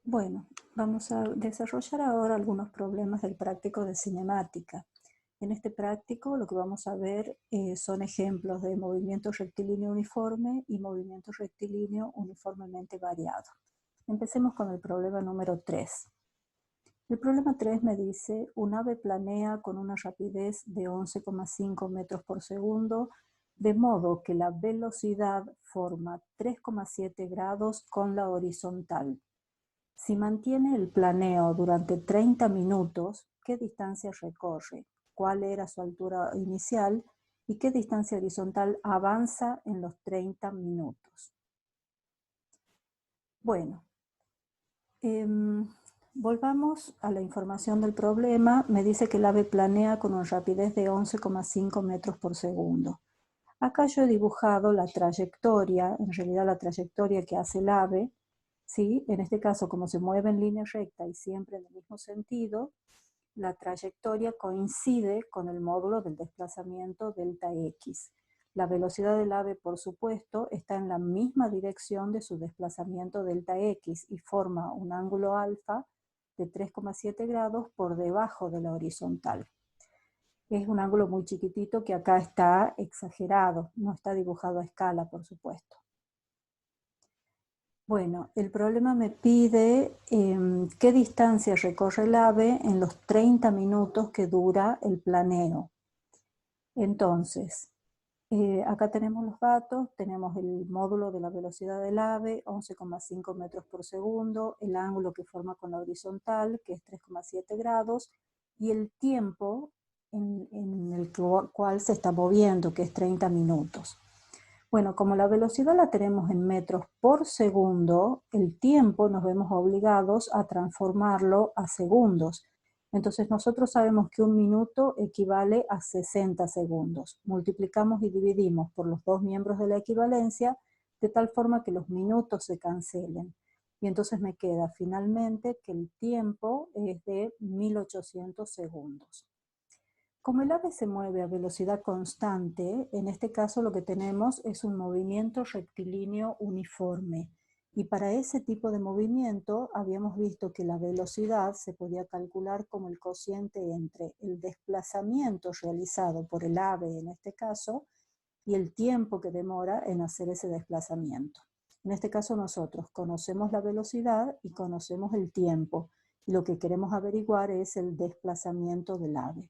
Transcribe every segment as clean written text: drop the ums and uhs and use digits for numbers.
Bueno, vamos a desarrollar ahora algunos problemas del práctico de cinemática. En este práctico lo que vamos a ver son ejemplos de movimiento rectilíneo uniforme y movimiento rectilíneo uniformemente variado. Empecemos con el problema número 3. El problema 3 me dice, un ave planea con una rapidez de 11,5 metros por segundo, de modo que la velocidad forma 3,7 grados con la horizontal. Si mantiene el planeo durante 30 minutos, ¿qué distancia recorre? ¿Cuál era su altura inicial? ¿Y qué distancia horizontal avanza en los 30 minutos? Bueno, volvamos a la información del problema. Me dice que el ave planea con una rapidez de 11,5 metros por segundo. Acá yo he dibujado la trayectoria, en realidad la trayectoria que hace el ave, ¿sí? En este caso, como se mueve en línea recta y siempre en el mismo sentido, la trayectoria coincide con el módulo del desplazamiento delta x. La velocidad del ave, por supuesto, está en la misma dirección de su desplazamiento delta x y forma un ángulo alfa de 3,7 grados por debajo de la horizontal. Es un ángulo muy chiquitito que acá está exagerado, no está dibujado a escala, por supuesto. Bueno, el problema me pide qué distancia recorre el ave en los 30 minutos que dura el planeo. Entonces, acá tenemos los datos, tenemos el módulo de la velocidad del ave, 11,5 metros por segundo, el ángulo que forma con la horizontal, que es 3,7 grados, y el tiempo en el cual se está moviendo, que es 30 minutos. Bueno, como la velocidad la tenemos en metros por segundo, el tiempo nos vemos obligados a transformarlo a segundos. Entonces nosotros sabemos que un minuto equivale a 60 segundos. Multiplicamos y dividimos por los dos miembros de la equivalencia de tal forma que los minutos se cancelen. Y entonces me queda finalmente que el tiempo es de 1800 segundos. Como el ave se mueve a velocidad constante, en este caso lo que tenemos es un movimiento rectilíneo uniforme. Y para ese tipo de movimiento habíamos visto que la velocidad se podía calcular como el cociente entre el desplazamiento realizado por el ave en este caso y el tiempo que demora en hacer ese desplazamiento. En este caso nosotros conocemos la velocidad y conocemos el tiempo. Y lo que queremos averiguar es el desplazamiento del ave.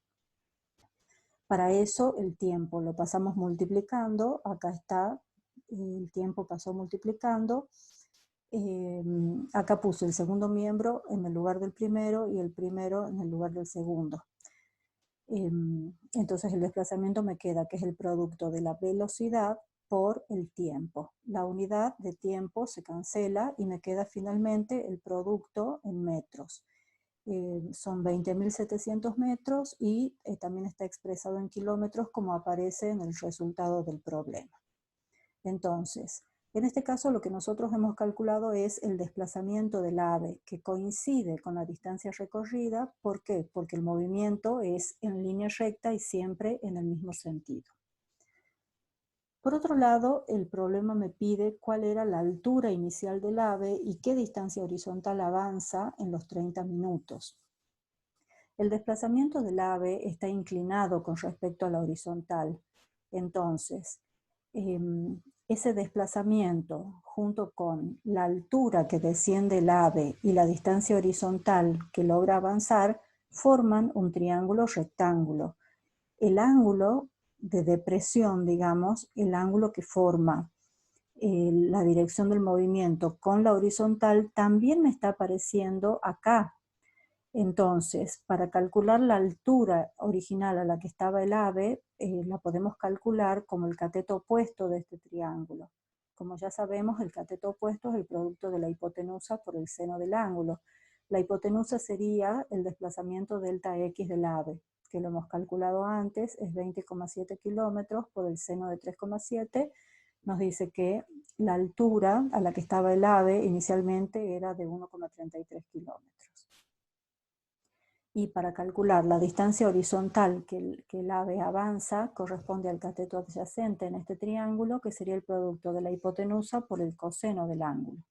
Para eso el tiempo lo pasamos multiplicando, acá está, el tiempo pasó multiplicando, acá puse el segundo miembro en el lugar del primero y el primero en el lugar del segundo. Entonces el desplazamiento me queda que es el producto de la velocidad por el tiempo. La unidad de tiempo se cancela y me queda finalmente el producto en metros. Son 20.700 metros y también está expresado en kilómetros como aparece en el resultado del problema. Entonces, en este caso lo que nosotros hemos calculado es el desplazamiento del ave que coincide con la distancia recorrida. ¿Por qué? Porque el movimiento es en línea recta y siempre en el mismo sentido. Por otro lado, el problema me pide cuál era la altura inicial del ave y qué distancia horizontal avanza en los 30 minutos. El desplazamiento del ave está inclinado con respecto a la horizontal. Entonces, ese desplazamiento junto con la altura que desciende el ave y la distancia horizontal que logra avanzar forman un triángulo rectángulo. El ángulo de depresión, digamos, el ángulo que forma la dirección del movimiento con la horizontal también me está apareciendo acá. Entonces, para calcular la altura original a la que estaba el ave, la podemos calcular como el cateto opuesto de este triángulo. Como ya sabemos, el cateto opuesto es el producto de la hipotenusa por el seno del ángulo. La hipotenusa sería el desplazamiento delta x del ave, que lo hemos calculado antes, es 20,7 kilómetros por el seno de 3,7. Nos dice que la altura a la que estaba el ave inicialmente era de 1,33 kilómetros. Y para calcular la distancia horizontal que el ave avanza corresponde al cateto adyacente en este triángulo, que sería el producto de la hipotenusa por el coseno del ángulo.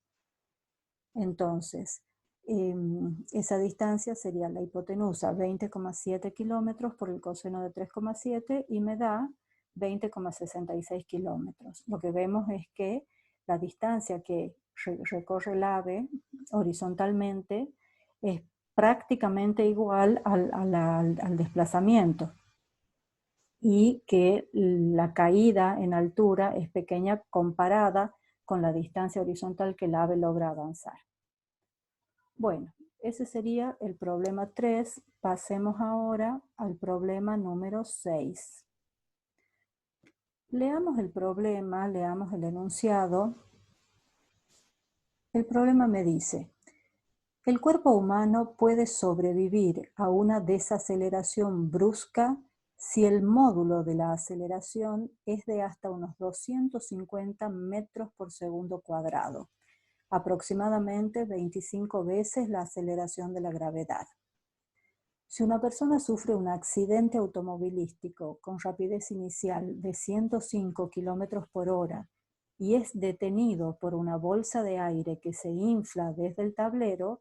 Entonces, esa distancia sería la hipotenusa 20,7 kilómetros por el coseno de 3,7 y me da 20,66 kilómetros. Lo que vemos es que la distancia que recorre el ave horizontalmente es prácticamente igual al desplazamiento y que la caída en altura es pequeña comparada con la distancia horizontal que el ave logra avanzar. Bueno, ese sería el problema 3. Pasemos ahora al problema número 6. Leamos el problema, leamos el enunciado. El problema me dice: el cuerpo humano puede sobrevivir a una desaceleración brusca si el módulo de la aceleración es de hasta unos 250 metros por segundo cuadrado, aproximadamente 25 veces la aceleración de la gravedad. Si una persona sufre un accidente automovilístico con rapidez inicial de 105 km por hora y es detenido por una bolsa de aire que se infla desde el tablero,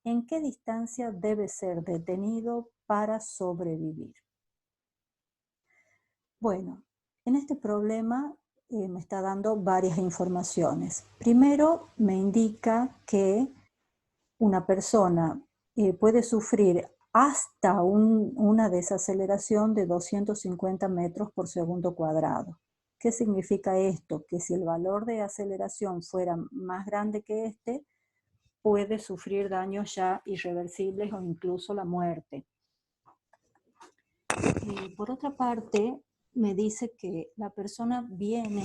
¿en qué distancia debe ser detenido para sobrevivir? Bueno, en este problema me está dando varias informaciones. Primero, me indica que una persona puede sufrir hasta una desaceleración de 250 metros por segundo cuadrado. ¿Qué significa esto? Que si el valor de aceleración fuera más grande que este, puede sufrir daños ya irreversibles o incluso la muerte. Por otra parte, me dice que la persona viene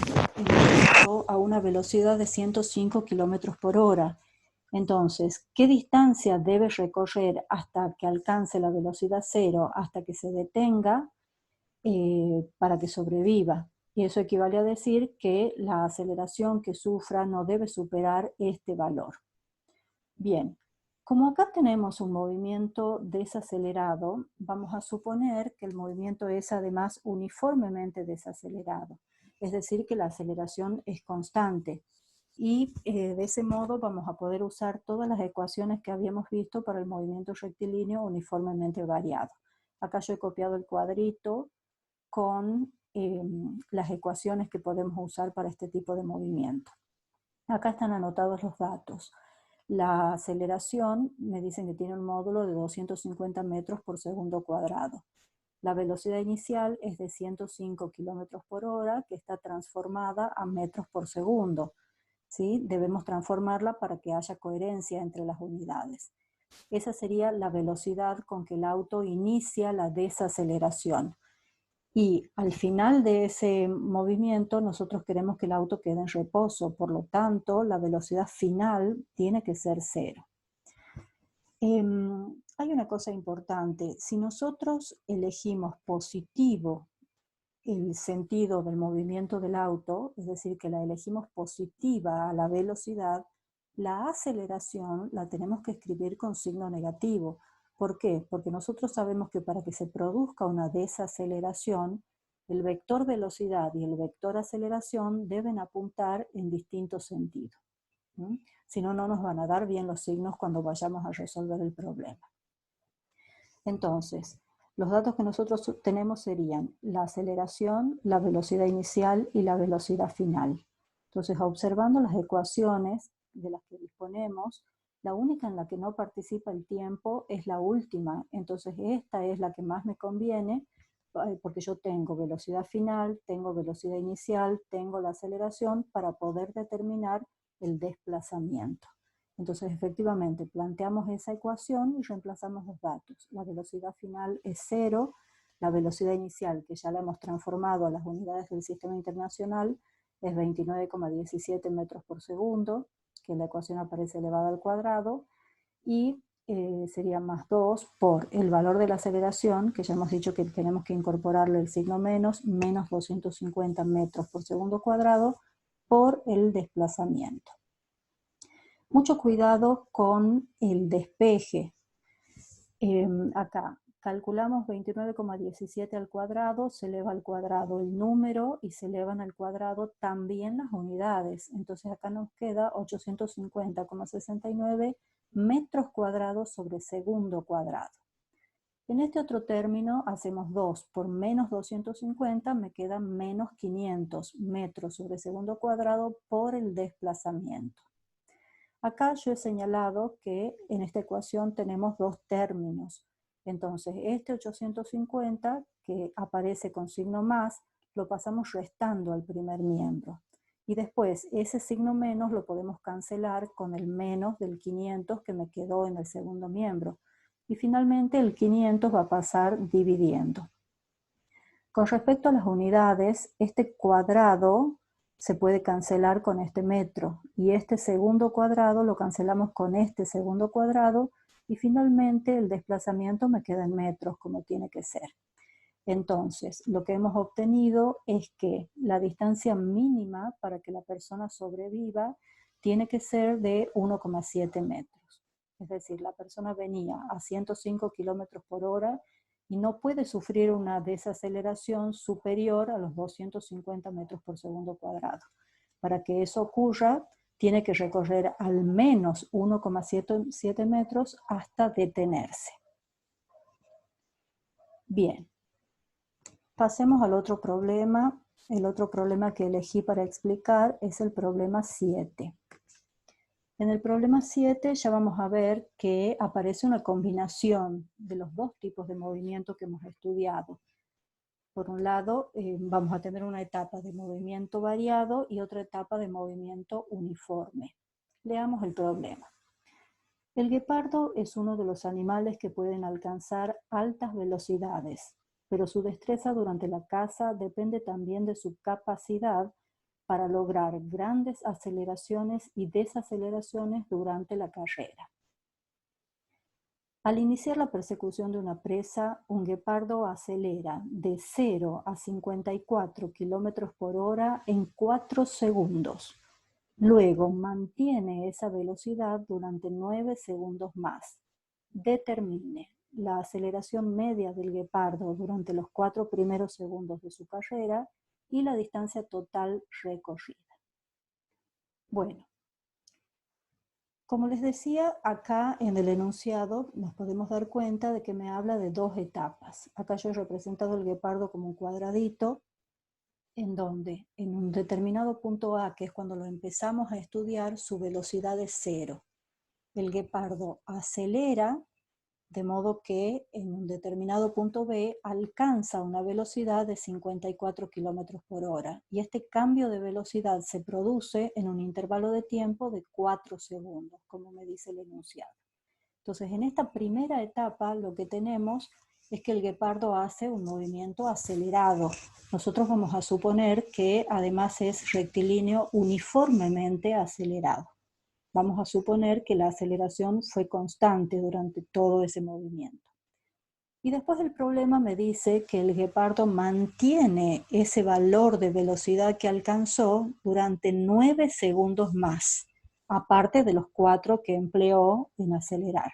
a una velocidad de 105 kilómetros por hora. Entonces, ¿qué distancia debe recorrer hasta que alcance la velocidad cero, hasta que se detenga para que sobreviva? Y eso equivale a decir que la aceleración que sufra no debe superar este valor. Bien, como acá tenemos un movimiento desacelerado, vamos a suponer que el movimiento es además uniformemente desacelerado, es decir, que la aceleración es constante. Y de ese modo vamos a poder usar todas las ecuaciones que habíamos visto para el movimiento rectilíneo uniformemente variado. Acá yo he copiado el cuadrito con las ecuaciones que podemos usar para este tipo de movimiento. Acá están anotados los datos. La aceleración me dicen que tiene un módulo de 250 metros por segundo cuadrado. La velocidad inicial es de 105 kilómetros por hora, que está transformada a metros por segundo. ¿Sí? Debemos transformarla para que haya coherencia entre las unidades. Esa sería la velocidad con que el auto inicia la desaceleración. Y al final de ese movimiento nosotros queremos que el auto quede en reposo, por lo tanto la velocidad final tiene que ser cero. Hay una cosa importante: si nosotros elegimos positivo el sentido del movimiento del auto, es decir, que la elegimos positiva a la velocidad, la aceleración la tenemos que escribir con signo negativo. ¿Por qué? Porque nosotros sabemos que para que se produzca una desaceleración, el vector velocidad y el vector aceleración deben apuntar en distintos sentidos. Si no, no nos van a dar bien los signos cuando vayamos a resolver el problema. Entonces, los datos que nosotros tenemos serían la aceleración, la velocidad inicial y la velocidad final. Entonces, observando las ecuaciones de las que disponemos, la única en la que no participa el tiempo es la última. Entonces, esta es la que más me conviene, porque yo tengo velocidad final, tengo velocidad inicial, tengo la aceleración para poder determinar el desplazamiento. Entonces, efectivamente, planteamos esa ecuación y reemplazamos los datos. La velocidad final es 0, la velocidad inicial, que ya la hemos transformado a las unidades del sistema internacional, es 29,17 metros por segundo, que en la ecuación aparece elevada al cuadrado, y sería más 2 por el valor de la aceleración, que ya hemos dicho que tenemos que incorporarle el signo menos 250 metros por segundo cuadrado, por el desplazamiento. Mucho cuidado con el despeje. Acá, calculamos 29,17 al cuadrado, se eleva al cuadrado el número y se elevan al cuadrado también las unidades. Entonces acá nos queda 850,69 metros cuadrados sobre segundo cuadrado. En este otro término hacemos 2 por menos 250, me quedan menos 500 metros sobre segundo cuadrado por el desplazamiento. Acá yo he señalado que en esta ecuación tenemos dos términos. Entonces, este 850, que aparece con signo más, lo pasamos restando al primer miembro. Y después, ese signo menos lo podemos cancelar con el menos del 500 que me quedó en el segundo miembro. Y finalmente el 500 va a pasar dividiendo. Con respecto a las unidades, este cuadrado se puede cancelar con este metro, y este segundo cuadrado lo cancelamos con este segundo cuadrado, y finalmente el desplazamiento me queda en metros, como tiene que ser. Entonces, lo que hemos obtenido es que la distancia mínima para que la persona sobreviva tiene que ser de 1,7 metros. Es decir, la persona venía a 105 kilómetros por hora y no puede sufrir una desaceleración superior a los 250 metros por segundo cuadrado. Para que eso ocurra, tiene que recorrer al menos 1,7 metros hasta detenerse. Bien, pasemos al otro problema. El otro problema que elegí para explicar es el problema 7. En el problema 7 ya vamos a ver que aparece una combinación de los dos tipos de movimiento que hemos estudiado. Por un lado, vamos a tener una etapa de movimiento variado y otra etapa de movimiento uniforme. Leamos el problema. El guepardo es uno de los animales que pueden alcanzar altas velocidades, pero su destreza durante la caza depende también de su capacidad para lograr grandes aceleraciones y desaceleraciones durante la carrera. Al iniciar la persecución de una presa, un guepardo acelera de 0 a 54 km por hora en 4 segundos. Luego mantiene esa velocidad durante 9 segundos más. Determine la aceleración media del guepardo durante los 4 primeros segundos de su carrera y la distancia total recorrida. Bueno, como les decía, acá en el enunciado nos podemos dar cuenta de que me habla de dos etapas. Acá yo he representado el guepardo como un cuadradito, en donde en un determinado punto A, que es cuando lo empezamos a estudiar, su velocidad es 0. El guepardo acelera, de modo que en un determinado punto B alcanza una velocidad de 54 km por hora. Y este cambio de velocidad se produce en un intervalo de tiempo de 4 segundos, como me dice el enunciado. Entonces, en esta primera etapa lo que tenemos es que el guepardo hace un movimiento acelerado. Nosotros vamos a suponer que además es rectilíneo uniformemente acelerado. Vamos a suponer que la aceleración fue constante durante todo ese movimiento. Y después el problema me dice que el guepardo mantiene ese valor de velocidad que alcanzó durante 9 segundos más, aparte de los 4 que empleó en acelerar.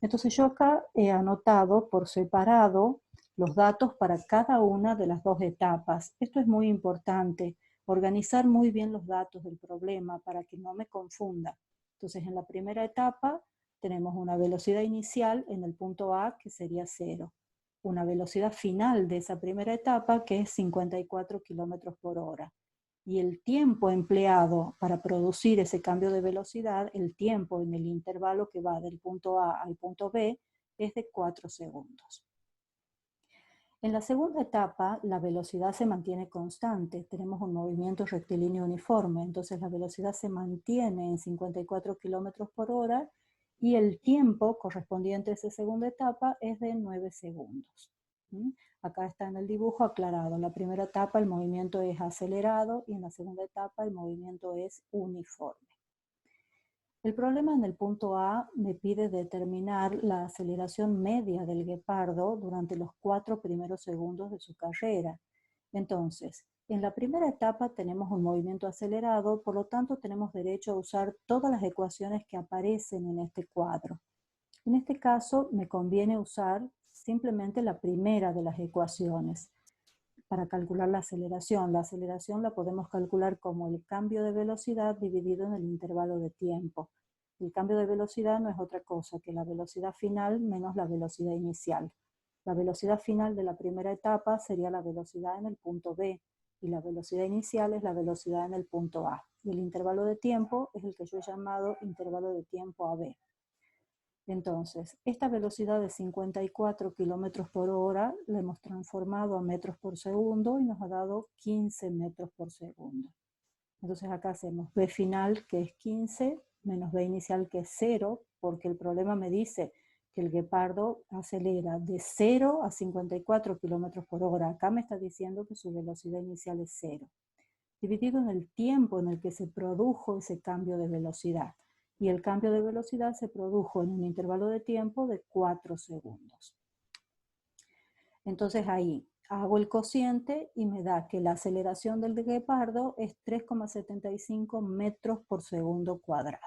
Entonces yo acá he anotado por separado los datos para cada una de las dos etapas. Esto es muy importante, organizar muy bien los datos del problema para que no me confunda. Entonces en la primera etapa tenemos una velocidad inicial en el punto A que sería 0. Una velocidad final de esa primera etapa que es 54 km por hora. Y el tiempo empleado para producir ese cambio de velocidad, el tiempo en el intervalo que va del punto A al punto B, es de 4 segundos. En la segunda etapa, la velocidad se mantiene constante. Tenemos un movimiento rectilíneo uniforme, entonces la velocidad se mantiene en 54 km por hora y el tiempo correspondiente a esa segunda etapa es de 9 segundos. Acá está en el dibujo aclarado. En la primera etapa el movimiento es acelerado y en la segunda etapa el movimiento es uniforme. El problema en el punto A me pide determinar la aceleración media del guepardo durante los 4 primeros segundos de su carrera. Entonces, en la primera etapa tenemos un movimiento acelerado, por lo tanto tenemos derecho a usar todas las ecuaciones que aparecen en este cuadro. En este caso me conviene usar simplemente la primera de las ecuaciones para calcular la aceleración. La aceleración la podemos calcular como el cambio de velocidad dividido en el intervalo de tiempo. El cambio de velocidad no es otra cosa que la velocidad final menos la velocidad inicial. La velocidad final de la primera etapa sería la velocidad en el punto B y la velocidad inicial es la velocidad en el punto A. Y el intervalo de tiempo es el que yo he llamado intervalo de tiempo AB. Entonces, esta velocidad de 54 kilómetros por hora la hemos transformado a metros por segundo y nos ha dado 15 metros por segundo. Entonces acá hacemos B final, que es 15, menos B inicial, que es 0, porque el problema me dice que el guepardo acelera de 0 a 54 kilómetros por hora. Acá me está diciendo que su velocidad inicial es 0. Dividido en el tiempo en el que se produjo ese cambio de velocidad. Y el cambio de velocidad se produjo en un intervalo de tiempo de 4 segundos. Entonces ahí hago el cociente y me da que la aceleración del guepardo es 3,75 metros por segundo cuadrado.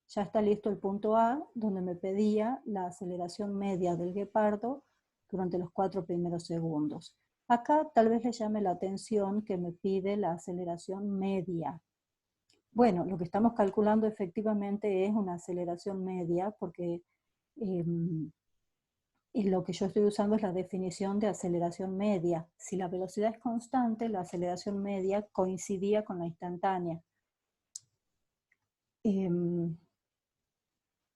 Ya está listo el punto A, donde me pedía la aceleración media del guepardo durante los 4 primeros segundos. Acá tal vez le llame la atención que me pide la aceleración media. Bueno, lo que estamos calculando efectivamente es una aceleración media porque y lo que yo estoy usando es la definición de aceleración media. Si la velocidad es constante, la aceleración media coincidía con la instantánea.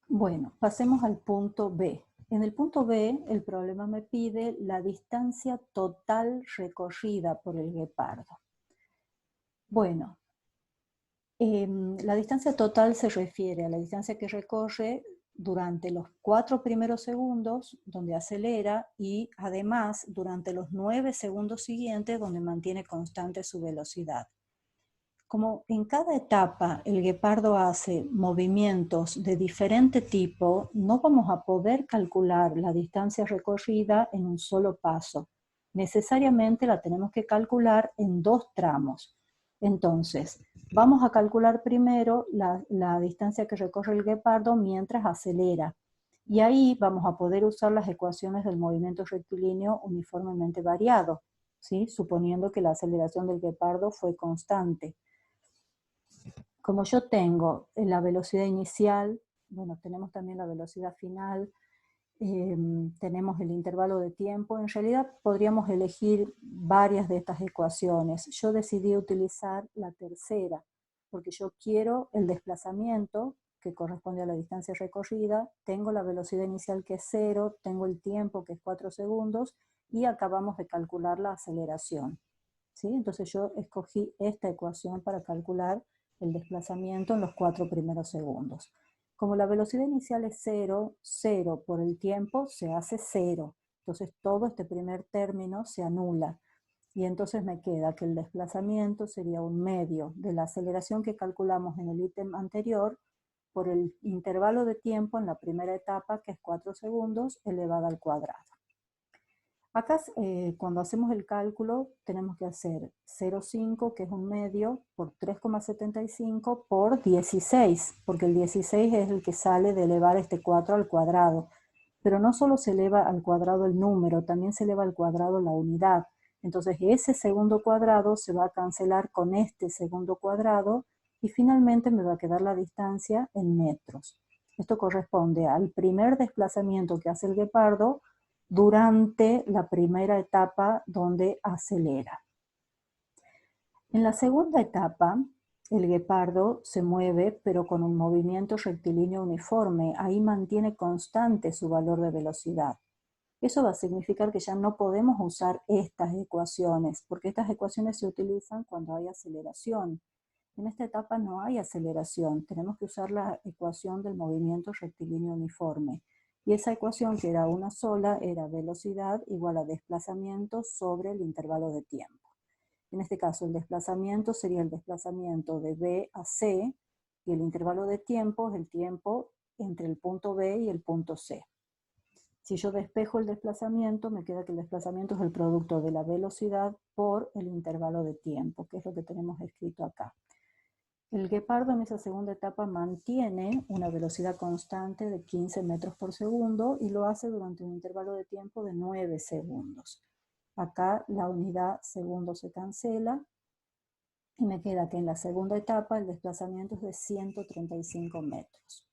Bueno, pasemos al punto B. En el punto B, el problema me pide la distancia total recorrida por el guepardo. Bueno, la distancia total se refiere a la distancia que recorre durante los 4 primeros segundos, donde acelera, y además durante los 9 segundos siguientes, donde mantiene constante su velocidad. Como en cada etapa el guepardo hace movimientos de diferente tipo, no vamos a poder calcular la distancia recorrida en un solo paso. Necesariamente la tenemos que calcular en 2 tramos. Entonces, vamos a calcular primero la distancia que recorre el guepardo mientras acelera. Y ahí vamos a poder usar las ecuaciones del movimiento rectilíneo uniformemente variado, ¿sí? Suponiendo que la aceleración del guepardo fue constante. Como yo tengo la velocidad inicial, bueno, tenemos también la velocidad final, tenemos el intervalo de tiempo, en realidad podríamos elegir varias de estas ecuaciones. Yo decidí utilizar la tercera, porque yo quiero el desplazamiento, que corresponde a la distancia recorrida, tengo la velocidad inicial que es 0, tengo el tiempo que es 4 segundos, y acabamos de calcular la aceleración. ¿Sí? Entonces yo escogí esta ecuación para calcular el desplazamiento en los 4 primeros segundos. Como la velocidad inicial es 0, 0 por el tiempo se hace 0. Entonces todo este primer término se anula. Y entonces me queda que el desplazamiento sería un medio de la aceleración que calculamos en el ítem anterior por el intervalo de tiempo en la primera etapa, que es 4 segundos, elevada al cuadrado. Acá, cuando hacemos el cálculo, tenemos que hacer 0,5, que es un medio, por 3,75 por 16, porque el 16 es el que sale de elevar este 4 al cuadrado. Pero no solo se eleva al cuadrado el número, también se eleva al cuadrado la unidad. Entonces ese segundo cuadrado se va a cancelar con este segundo cuadrado y finalmente me va a quedar la distancia en metros. Esto corresponde al primer desplazamiento que hace el guepardo durante la primera etapa donde acelera. En la segunda etapa, el guepardo se mueve, pero con un movimiento rectilíneo uniforme. Ahí mantiene constante su valor de velocidad. Eso va a significar que ya no podemos usar estas ecuaciones, porque estas ecuaciones se utilizan cuando hay aceleración. En esta etapa no hay aceleración, tenemos que usar la ecuación del movimiento rectilíneo uniforme. Y esa ecuación, que era una sola, era velocidad igual a desplazamiento sobre el intervalo de tiempo. En este caso, el desplazamiento sería el desplazamiento de B a C, y el intervalo de tiempo es el tiempo entre el punto B y el punto C. Si yo despejo el desplazamiento, me queda que el desplazamiento es el producto de la velocidad por el intervalo de tiempo, que es lo que tenemos escrito acá. El guepardo en esa segunda etapa mantiene una velocidad constante de 15 metros por segundo y lo hace durante un intervalo de tiempo de 9 segundos. Acá la unidad segundo se cancela y me queda que en la segunda etapa el desplazamiento es de 135 metros.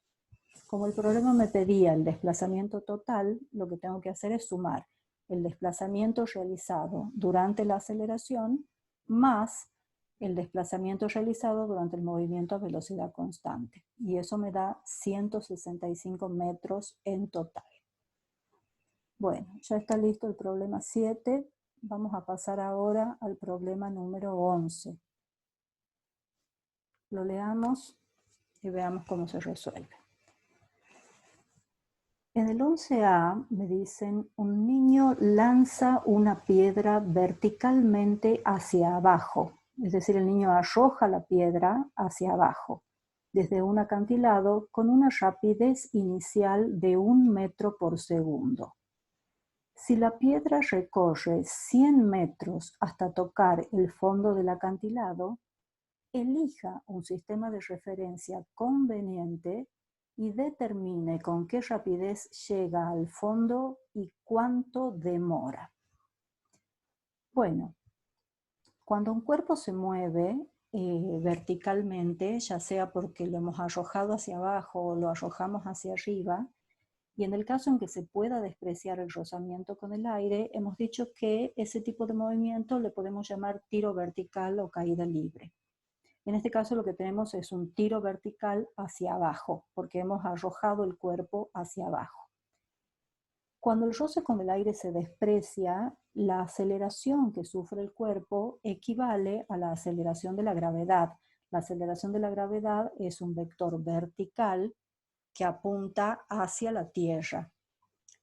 Como el problema me pedía el desplazamiento total, lo que tengo que hacer es sumar el desplazamiento realizado durante la aceleración más el desplazamiento realizado durante el movimiento a velocidad constante. Y eso me da 165 metros en total. Bueno, ya está listo el problema 7. Vamos a pasar ahora al problema número 11. Lo leamos y veamos cómo se resuelve. En el 11A me dicen, un niño lanza una piedra verticalmente hacia abajo. Es decir, el niño arroja la piedra hacia abajo, desde un acantilado con una rapidez inicial de 1 metro por segundo. Si la piedra recorre 100 metros hasta tocar el fondo del acantilado, elija un sistema de referencia conveniente y determine con qué rapidez llega al fondo y cuánto demora. Bueno, cuando un cuerpo se mueve verticalmente, ya sea porque lo hemos arrojado hacia abajo o lo arrojamos hacia arriba, y en el caso en que se pueda despreciar el rozamiento con el aire, hemos dicho que ese tipo de movimiento le podemos llamar tiro vertical o caída libre. En este caso lo que tenemos es un tiro vertical hacia abajo, porque hemos arrojado el cuerpo hacia abajo. Cuando el roce con el aire se desprecia, la aceleración que sufre el cuerpo equivale a la aceleración de la gravedad. La aceleración de la gravedad es un vector vertical que apunta hacia la Tierra.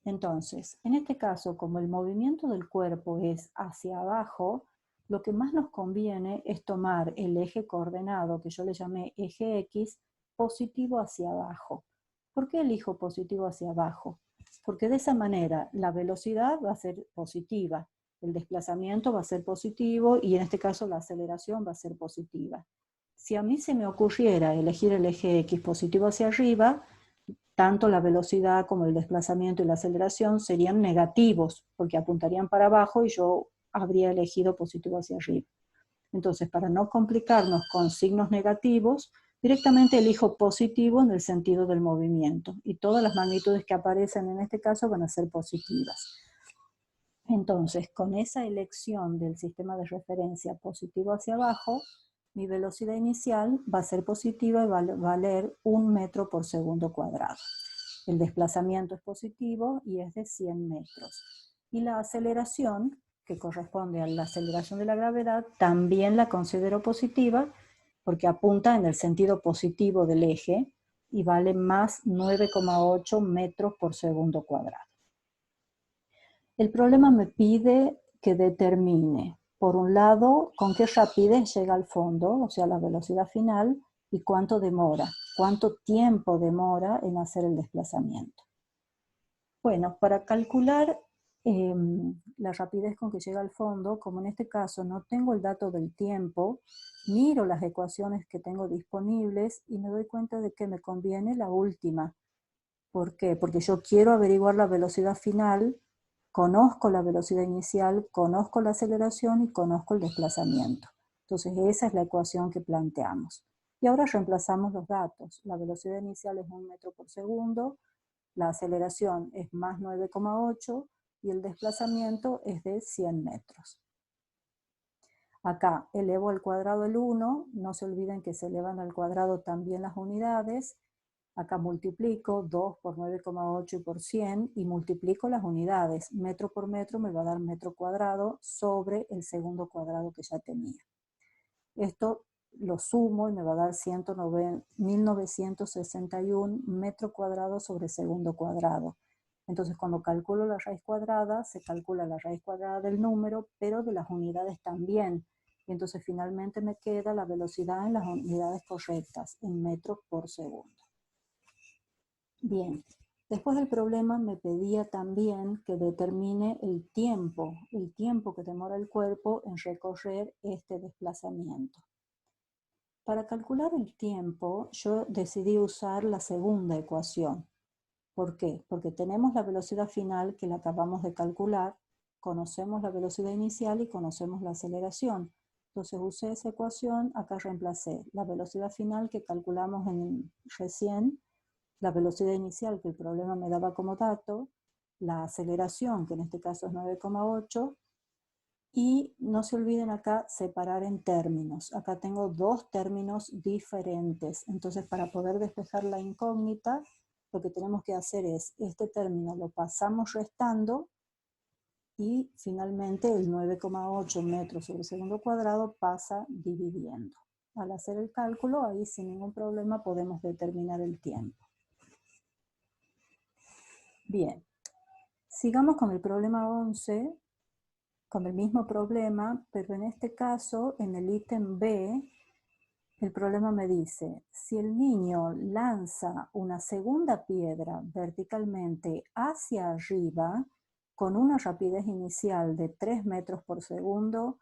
Entonces, en este caso, como el movimiento del cuerpo es hacia abajo, lo que más nos conviene es tomar el eje coordenado, que yo le llamé eje X, positivo hacia abajo. ¿Por qué elijo positivo hacia abajo? Porque de esa manera la velocidad va a ser positiva, el desplazamiento va a ser positivo y en este caso la aceleración va a ser positiva. Si a mí se me ocurriera elegir el eje X positivo hacia arriba, tanto la velocidad como el desplazamiento y la aceleración serían negativos, porque apuntarían para abajo y yo habría elegido positivo hacia arriba. Entonces, para no complicarnos con signos negativos, directamente elijo positivo en el sentido del movimiento, y todas las magnitudes que aparecen en este caso van a ser positivas. Entonces, con esa elección del sistema de referencia positivo hacia abajo, mi velocidad inicial va a ser positiva y va a valer 1 metro por segundo cuadrado. El desplazamiento es positivo y es de 100 metros. Y la aceleración, que corresponde a la aceleración de la gravedad, también la considero positiva porque apunta en el sentido positivo del eje y vale más 9,8 metros por segundo cuadrado. El problema me pide que determine, por un lado, con qué rapidez llega al fondo, o sea, la velocidad final, y cuánto demora, cuánto tiempo demora en hacer el desplazamiento. Bueno, para calcular la rapidez con que llega al fondo, como en este caso no tengo el dato del tiempo, miro las ecuaciones que tengo disponibles y me doy cuenta de que me conviene la última. ¿Por qué? Porque yo quiero averiguar la velocidad final, conozco la velocidad inicial, conozco la aceleración y conozco el desplazamiento. Entonces esa es la ecuación que planteamos. Y ahora reemplazamos los datos. La velocidad inicial es 1 metro por segundo, la aceleración es más 9,8 y el desplazamiento es de 100 metros. Acá elevo al cuadrado el 1, no se olviden que se elevan al cuadrado también las unidades. Acá multiplico 2 por 9,8 y por 100 y multiplico las unidades. Metro por metro me va a dar metro cuadrado sobre el segundo cuadrado que ya tenía. Esto lo sumo y me va a dar 1961 metro cuadrado sobre segundo cuadrado. Entonces cuando calculo la raíz cuadrada, se calcula la raíz cuadrada del número, pero de las unidades también. Y entonces finalmente me queda la velocidad en las unidades correctas, en metros por segundo. Bien, después del problema me pedía también que determine el tiempo que demora el cuerpo en recorrer este desplazamiento. Para calcular el tiempo, yo decidí usar la segunda ecuación. ¿Por qué? Porque tenemos la velocidad final que la acabamos de calcular, conocemos la velocidad inicial y conocemos la aceleración. Entonces usé esa ecuación, acá reemplacé la velocidad final que calculamos recién, la velocidad inicial que el problema me daba como dato, la aceleración, que en este caso es 9,8, y no se olviden acá separar en términos. Acá tengo dos términos diferentes. Entonces, para poder despejar la incógnita, lo que tenemos que hacer es, este término lo pasamos restando y finalmente el 9,8 metros sobre segundo cuadrado pasa dividiendo. Al hacer el cálculo, ahí sin ningún problema podemos determinar el tiempo. Bien, sigamos con el problema 11, con el mismo problema, pero en este caso, en el ítem B, el problema me dice, si el niño lanza una segunda piedra verticalmente hacia arriba, con una rapidez inicial de 3 metros por segundo,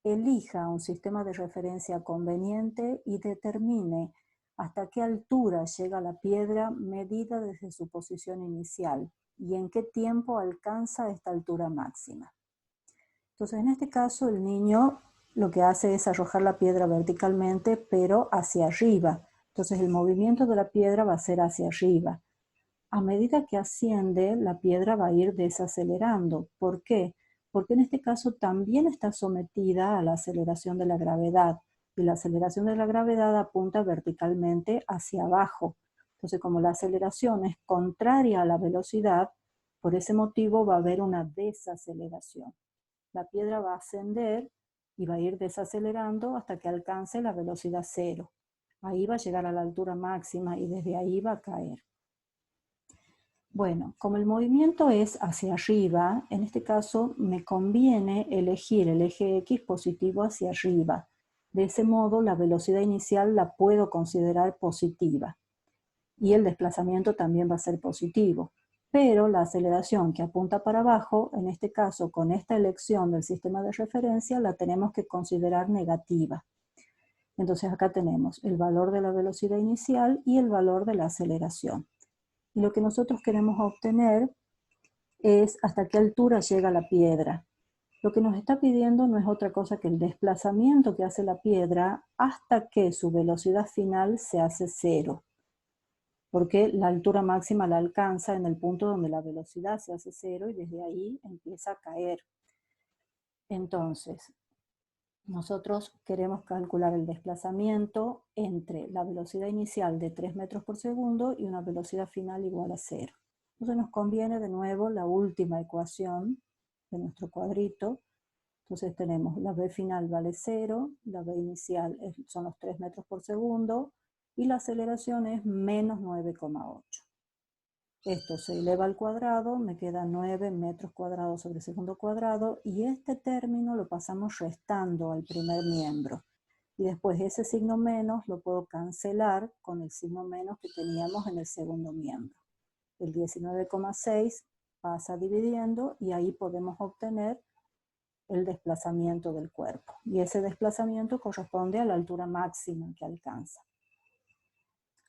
elija un sistema de referencia conveniente y determine hasta qué altura llega la piedra medida desde su posición inicial y en qué tiempo alcanza esta altura máxima. Entonces, en este caso, el niño lo que hace es arrojar la piedra verticalmente, pero hacia arriba. Entonces, el movimiento de la piedra va a ser hacia arriba. A medida que asciende, la piedra va a ir desacelerando. ¿Por qué? Porque en este caso también está sometida a la aceleración de la gravedad. Y la aceleración de la gravedad apunta verticalmente hacia abajo. Entonces, como la aceleración es contraria a la velocidad, por ese motivo va a haber una desaceleración. La piedra va a ascender y va a ir desacelerando hasta que alcance la velocidad cero. Ahí va a llegar a la altura máxima y desde ahí va a caer. Bueno, como el movimiento es hacia arriba, en este caso me conviene elegir el eje X positivo hacia arriba. De ese modo, la velocidad inicial la puedo considerar positiva. Y el desplazamiento también va a ser positivo. Pero la aceleración que apunta para abajo, en este caso con esta elección del sistema de referencia, la tenemos que considerar negativa. Entonces acá tenemos el valor de la velocidad inicial y el valor de la aceleración. Y lo que nosotros queremos obtener es hasta qué altura llega la piedra. Lo que nos está pidiendo no es otra cosa que el desplazamiento que hace la piedra hasta que su velocidad final se hace cero. Porque la altura máxima la alcanza en el punto donde la velocidad se hace cero y desde ahí empieza a caer. Entonces, nosotros queremos calcular el desplazamiento entre la velocidad inicial de 3 metros por segundo y una velocidad final igual a cero. Entonces nos conviene de nuevo la última ecuación de nuestro cuadrito. Entonces tenemos la v final vale 0, la v inicial son los 3 metros por segundo, y la aceleración es menos 9,8. Esto se eleva al cuadrado, me queda 9 metros cuadrados sobre segundo cuadrado, y este término lo pasamos restando al primer miembro. Y después ese signo menos lo puedo cancelar con el signo menos que teníamos en el segundo miembro. El 19,6 pasa dividiendo y ahí podemos obtener el desplazamiento del cuerpo. Y ese desplazamiento corresponde a la altura máxima que alcanza.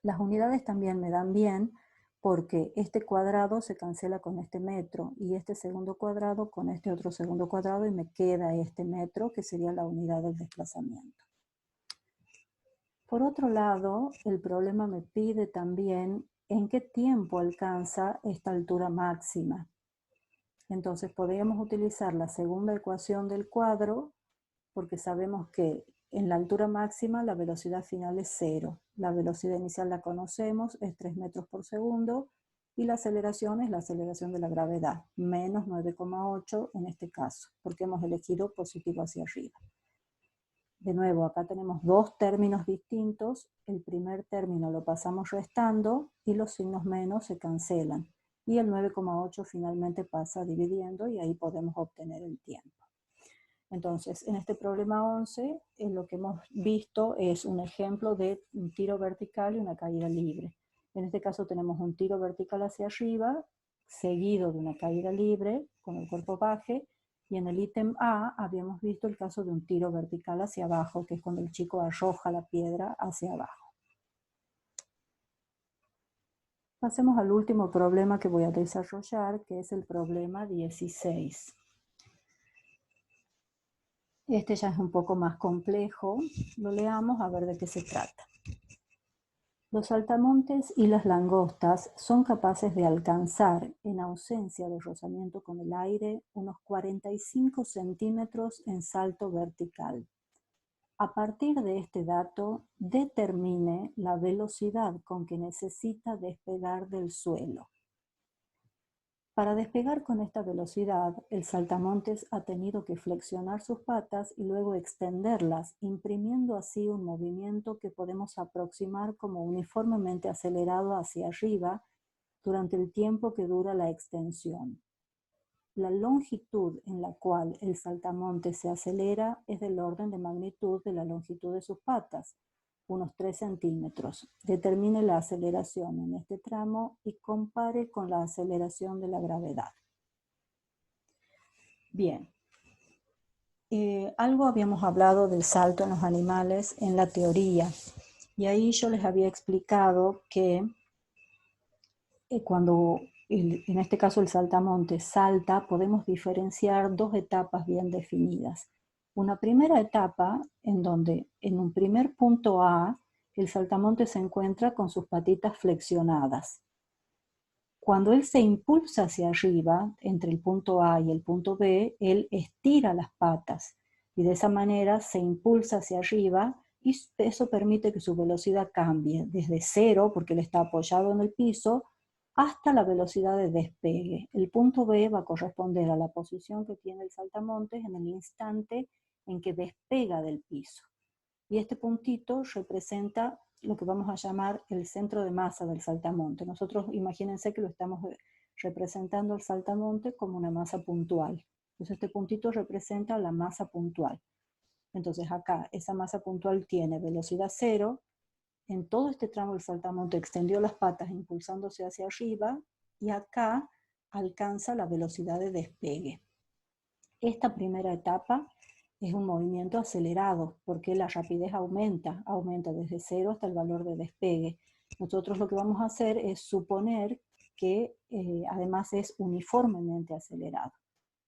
Las unidades también me dan bien porque este cuadrado se cancela con este metro y este segundo cuadrado con este otro segundo cuadrado y me queda este metro que sería la unidad del desplazamiento. Por otro lado, el problema me pide también en qué tiempo alcanza esta altura máxima. Entonces podríamos utilizar la segunda ecuación del cuadro porque sabemos que en la altura máxima la velocidad final es 0. La velocidad inicial la conocemos, es 3 metros por segundo, y la aceleración es la aceleración de la gravedad, menos 9,8 en este caso, porque hemos elegido positivo hacia arriba. De nuevo, acá tenemos dos términos distintos. El primer término lo pasamos restando y los signos menos se cancelan. Y el 9,8 finalmente pasa dividiendo y ahí podemos obtener el tiempo. Entonces, en este problema 11, lo que hemos visto es un ejemplo de un tiro vertical y una caída libre. En este caso tenemos un tiro vertical hacia arriba, seguido de una caída libre con el cuerpo baje, Y en el ítem A habíamos visto el caso de un tiro vertical hacia abajo, que es cuando el chico arroja la piedra hacia abajo. Pasemos al último problema que voy a desarrollar, que es el problema 16. Este ya es un poco más complejo. Lo leamos a ver de qué se trata. Los saltamontes y las langostas son capaces de alcanzar, en ausencia de rozamiento con el aire, unos 45 centímetros en salto vertical. A partir de este dato, determine la velocidad con que necesita despegar del suelo. Para despegar con esta velocidad, el saltamontes ha tenido que flexionar sus patas y luego extenderlas, imprimiendo así un movimiento que podemos aproximar como uniformemente acelerado hacia arriba durante el tiempo que dura la extensión. La longitud en la cual el saltamontes se acelera es del orden de magnitud de la longitud de sus patas, unos 3 centímetros. Determine la aceleración en este tramo y compare con la aceleración de la gravedad. Bien, algo habíamos hablado del salto en los animales en la teoría, y ahí yo les había explicado que cuando en este caso el saltamontes salta, podemos diferenciar dos etapas bien definidas. Una primera etapa en donde en un primer punto A el saltamontes se encuentra con sus patitas flexionadas. Cuando él se impulsa hacia arriba, entre el punto A y el punto B, él estira las patas y de esa manera se impulsa hacia arriba y eso permite que su velocidad cambie desde cero, porque él está apoyado en el piso, hasta la velocidad de despegue. El punto B va a corresponder a la posición que tiene el saltamontes en el instante en que despega del piso. Y este puntito representa lo que vamos a llamar el centro de masa del saltamonte. Nosotros imagínense que lo estamos representando al saltamonte como una masa puntual. Entonces este puntito representa la masa puntual. Entonces acá esa masa puntual tiene velocidad cero. En todo este tramo el saltamonte extendió las patas impulsándose hacia arriba y acá alcanza la velocidad de despegue. Esta primera etapa es un movimiento acelerado porque la rapidez aumenta desde cero hasta el valor de despegue. Nosotros lo que vamos a hacer es suponer que además es uniformemente acelerado,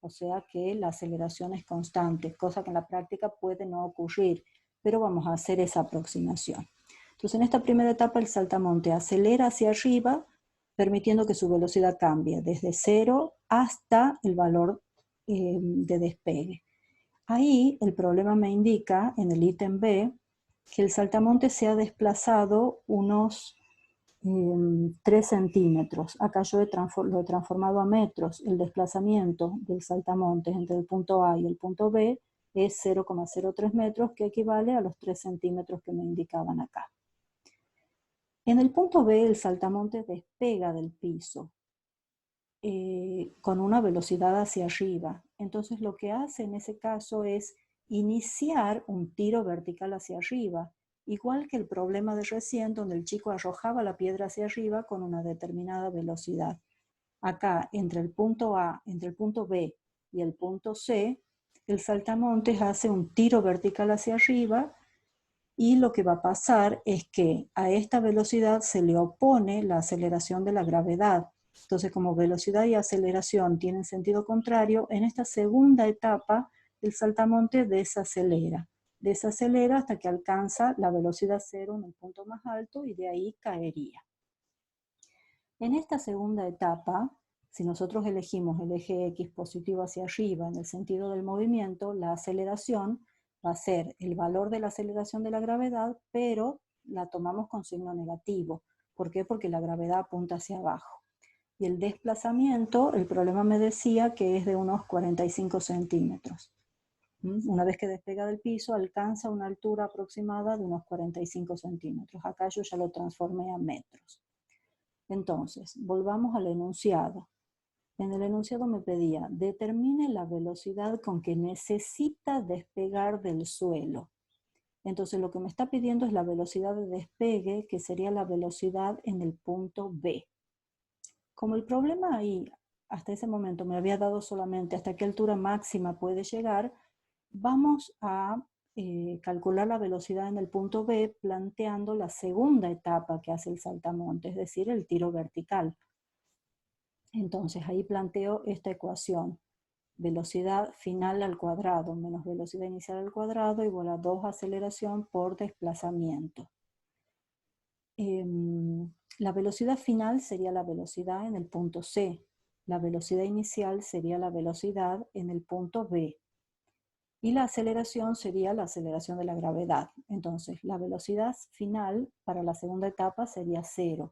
o sea que la aceleración es constante, cosa que en la práctica puede no ocurrir, pero vamos a hacer esa aproximación. Entonces en esta primera etapa el saltamonte acelera hacia arriba, permitiendo que su velocidad cambie desde cero hasta el valor de despegue. Ahí el problema me indica, en el ítem B, que el saltamontes se ha desplazado unos 3 centímetros. Acá yo lo he transformado a metros. El desplazamiento del saltamontes entre el punto A y el punto B es 0,03 metros, que equivale a los 3 centímetros que me indicaban acá. En el punto B el saltamontes despega del piso con una velocidad hacia arriba. Entonces lo que hace en ese caso es iniciar un tiro vertical hacia arriba, igual que el problema de recién donde el chico arrojaba la piedra hacia arriba con una determinada velocidad. Acá, entre el punto A, entre el punto B y el punto C, el saltamontes hace un tiro vertical hacia arriba y lo que va a pasar es que a esta velocidad se le opone la aceleración de la gravedad. Entonces, como velocidad y aceleración tienen sentido contrario, en esta segunda etapa el saltamontes desacelera hasta que alcanza la velocidad cero en el punto más alto y de ahí caería. En esta segunda etapa, si nosotros elegimos el eje X positivo hacia arriba en el sentido del movimiento, la aceleración va a ser el valor de la aceleración de la gravedad, pero la tomamos con signo negativo. ¿Por qué? Porque la gravedad apunta hacia abajo. Y el desplazamiento, el problema me decía que es de unos 45 centímetros. Una vez que despega del piso, alcanza una altura aproximada de unos 45 centímetros. Acá yo ya lo transformé a metros. Entonces, volvamos al enunciado. En el enunciado me pedía, determine la velocidad con que necesita despegar del suelo. Entonces lo que me está pidiendo es la velocidad de despegue, que sería la velocidad en el punto B. Como el problema ahí hasta ese momento me había dado solamente hasta qué altura máxima puede llegar, vamos a calcular la velocidad en el punto B planteando la segunda etapa que hace el saltamonte, es decir, el tiro vertical. Entonces ahí planteo esta ecuación. Velocidad final al cuadrado menos velocidad inicial al cuadrado igual a 2 aceleración por desplazamiento. La velocidad final sería la velocidad en el punto C. La velocidad inicial sería la velocidad en el punto B. Y la aceleración sería la aceleración de la gravedad. Entonces, la velocidad final para la segunda etapa sería 0.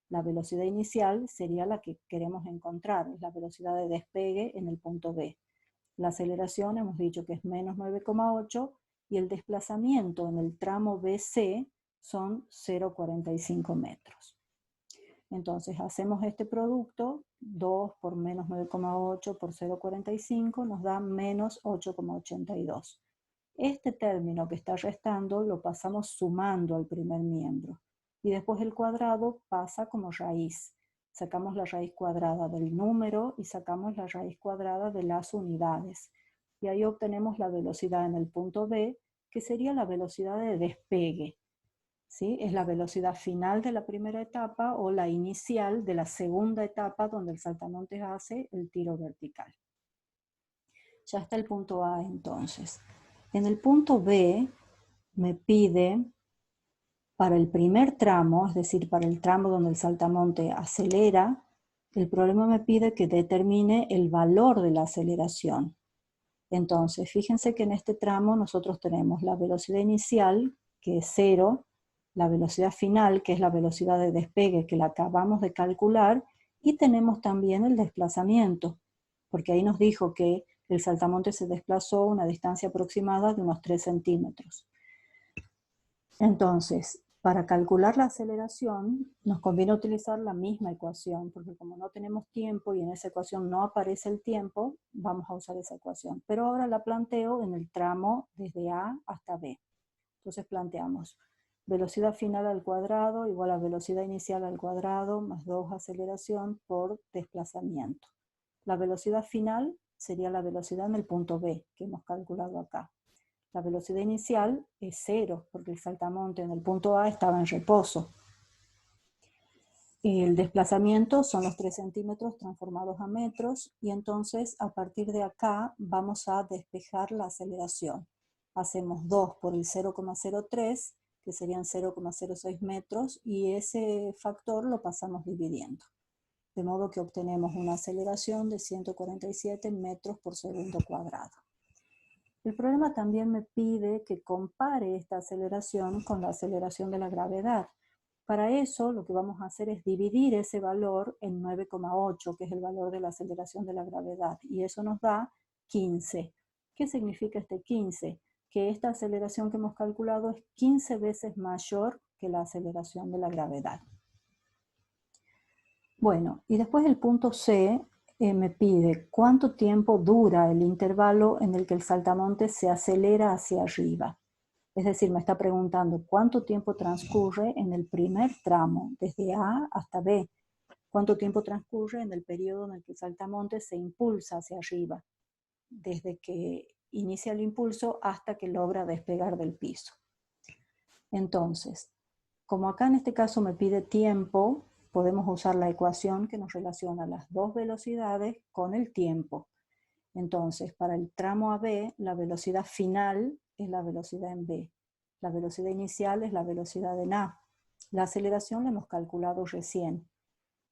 La velocidad inicial sería la que queremos encontrar, es la velocidad de despegue en el punto B. La aceleración hemos dicho que es menos 9,8 y el desplazamiento en el tramo BC son 0,45 metros. Entonces hacemos este producto, 2 por menos 9,8 por 0,45 nos da menos 8,82. Este término que está restando lo pasamos sumando al primer miembro y después el cuadrado pasa como raíz. Sacamos la raíz cuadrada del número y sacamos la raíz cuadrada de las unidades. Y ahí obtenemos la velocidad en el punto B, que sería la velocidad de despegue. ¿Sí? Es la velocidad final de la primera etapa o la inicial de la segunda etapa donde el saltamontes hace el tiro vertical. Ya está el punto A entonces. En el punto B me pide para el primer tramo, es decir, para el tramo donde el saltamonte acelera, el problema me pide que determine el valor de la aceleración. Entonces, fíjense que en este tramo nosotros tenemos la velocidad inicial, que es 0, la velocidad final, que es la velocidad de despegue que la acabamos de calcular, y tenemos también el desplazamiento, porque ahí nos dijo que el saltamonte se desplazó a una distancia aproximada de unos 3 centímetros. Entonces, para calcular la aceleración, nos conviene utilizar la misma ecuación, porque como no tenemos tiempo y en esa ecuación no aparece el tiempo, vamos a usar esa ecuación. Pero ahora la planteo en el tramo desde A hasta B. Entonces planteamos velocidad final al cuadrado igual a velocidad inicial al cuadrado más 2 aceleración por desplazamiento. La velocidad final sería la velocidad en el punto B, que hemos calculado acá. La velocidad inicial es 0, porque el saltamonte en el punto A estaba en reposo. El desplazamiento son los 3 centímetros transformados a metros, y entonces a partir de acá vamos a despejar la aceleración. Hacemos 2 por el 0,03, que serían 0,06 metros, y ese factor lo pasamos dividiendo. De modo que obtenemos una aceleración de 147 metros por segundo cuadrado. El problema también me pide que compare esta aceleración con la aceleración de la gravedad. Para eso lo que vamos a hacer es dividir ese valor en 9,8, que es el valor de la aceleración de la gravedad, y eso nos da 15. ¿Qué significa este 15? Que esta aceleración que hemos calculado es 15 veces mayor que la aceleración de la gravedad. Bueno, y después el punto C me pide cuánto tiempo dura el intervalo en el que el saltamontes se acelera hacia arriba. Es decir, me está preguntando cuánto tiempo transcurre en el primer tramo, desde A hasta B. Cuánto tiempo transcurre en el periodo en el que el saltamontes se impulsa hacia arriba, desde que inicia el impulso hasta que logra despegar del piso. Entonces, como acá en este caso me pide tiempo, podemos usar la ecuación que nos relaciona las dos velocidades con el tiempo. Entonces, para el tramo AB, la velocidad final es la velocidad en B. La velocidad inicial es la velocidad en A. La aceleración la hemos calculado recién.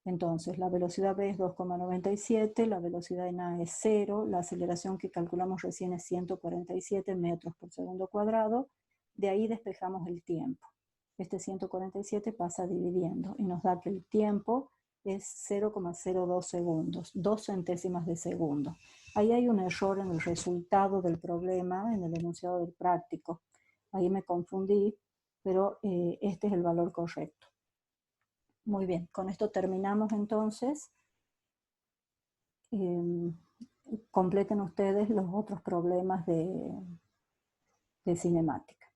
Entonces, la velocidad B es 2,97, la velocidad en A es 0, la aceleración que calculamos recién es 147 metros por segundo cuadrado. De ahí despejamos el tiempo. Este 147 pasa dividiendo y nos da que el tiempo es 0,02 segundos, 2 centésimas de segundo. Ahí hay un error en el resultado del problema, en el enunciado del práctico. Ahí me confundí, pero este es el valor correcto. Muy bien, con esto terminamos entonces. Completen ustedes los otros problemas de cinemática.